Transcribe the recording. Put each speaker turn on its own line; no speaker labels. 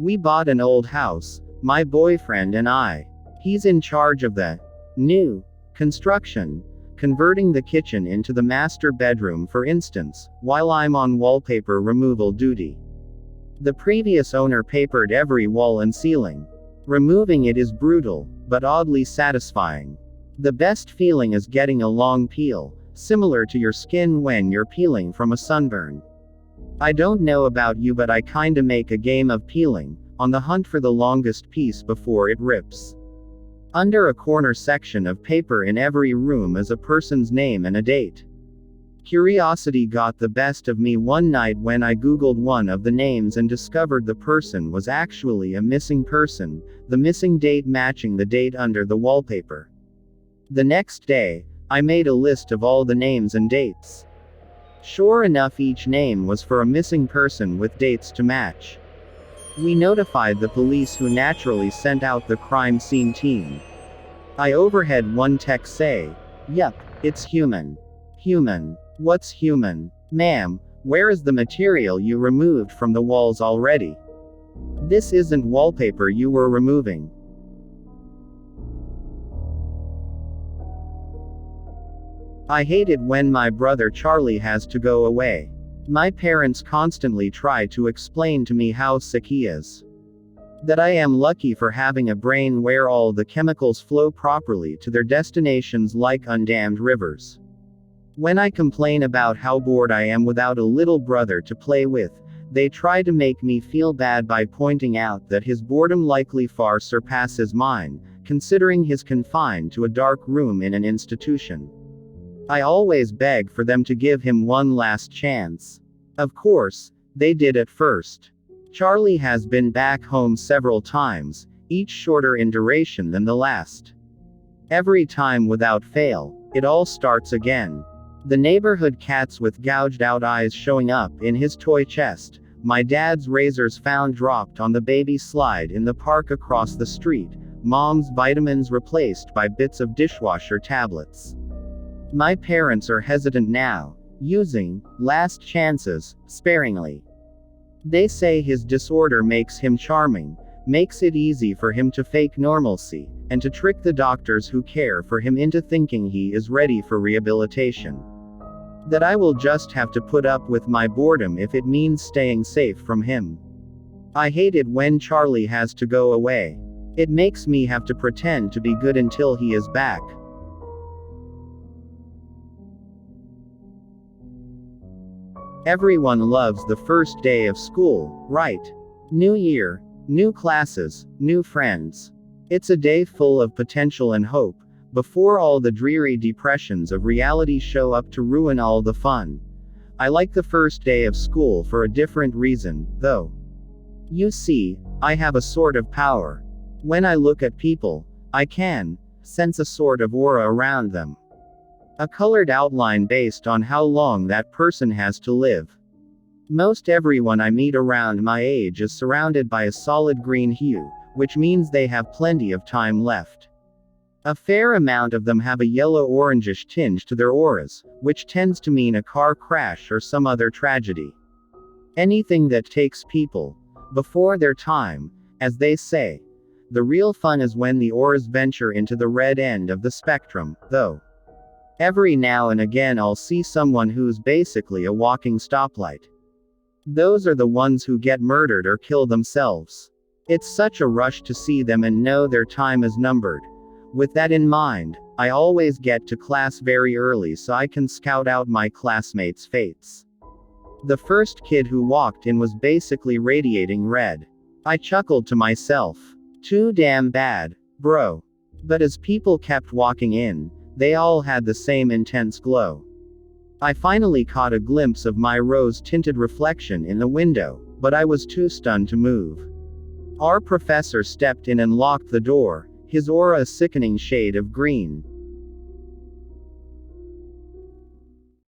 We bought an old house, my boyfriend and I. He's in charge of the new construction, converting the kitchen into the master bedroom for instance, while I'm on wallpaper removal duty. The previous owner papered every wall and ceiling. Removing it is brutal, but oddly satisfying. The best feeling is getting a long peel, similar to your skin when you're peeling from a sunburn. I don't know about you, but I kinda make a game of peeling, on the hunt for the longest piece before it rips. Under a corner section of paper in every room is a person's name and a date. Curiosity got the best of me one night when I googled one of the names and discovered the person was actually a missing person, the missing date matching the date under the wallpaper. The next day, I made a list of all the names and dates. Sure enough, each name was for a missing person with dates to match. We notified the police, who naturally sent out the crime scene team. I overheard one text say, "Yup, it's human." Human. What's human? Ma'am, where is the material you removed from the walls already? This isn't wallpaper you were removing. I hate it when my brother Charlie has to go away. My parents constantly try to explain to me how sick he is. That I am lucky for having a brain where all the chemicals flow properly to their destinations like undammed rivers. When I complain about how bored I am without a little brother to play with, they try to make me feel bad by pointing out that his boredom likely far surpasses mine, considering he's confined to a dark room in an institution. I always beg for them to give him one last chance. Of course, they did at first. Charlie has been back home several times, each shorter in duration than the last. Every time without fail, it all starts again. The neighborhood cats with gouged out eyes showing up in his toy chest, my dad's razors found dropped on the baby slide in the park across the street, mom's vitamins replaced by bits of dishwasher tablets. My parents are hesitant now, using last chances sparingly. They say his disorder makes him charming, makes it easy for him to fake normalcy, and to trick the doctors who care for him into thinking he is ready for rehabilitation. That I will just have to put up with my boredom if it means staying safe from him. I hate it when Charlie has to go away. It makes me have to pretend to be good until he is back. Everyone loves the first day of school, right? New year, new classes, new friends. It's a day full of potential and hope, before all the dreary depressions of reality show up to ruin all the fun. I like the first day of school for a different reason, though. You see, I have a sort of power. When I look at people, I can sense a sort of aura around them. A colored outline based on how long that person has to live. Most everyone I meet around my age is surrounded by a solid green hue, which means they have plenty of time left. A fair amount of them have a yellow-orangish tinge to their auras, which tends to mean a car crash or some other tragedy. Anything that takes people before their time, as they say. The real fun is when the auras venture into the red end of the spectrum, though. Every now and again I'll see someone who's basically a walking stoplight. Those are the ones who get murdered or kill themselves. It's such a rush to see them and know their time is numbered. With that in mind, I always get to class very early so I can scout out my classmates' fates. The first kid who walked in was basically radiating red. I chuckled to myself. Too damn bad, bro. But as people kept walking in, they all had the same intense glow. I finally caught a glimpse of my rose-tinted reflection in the window, but I was too stunned to move. Our professor stepped in and locked the door, his aura a sickening shade of green.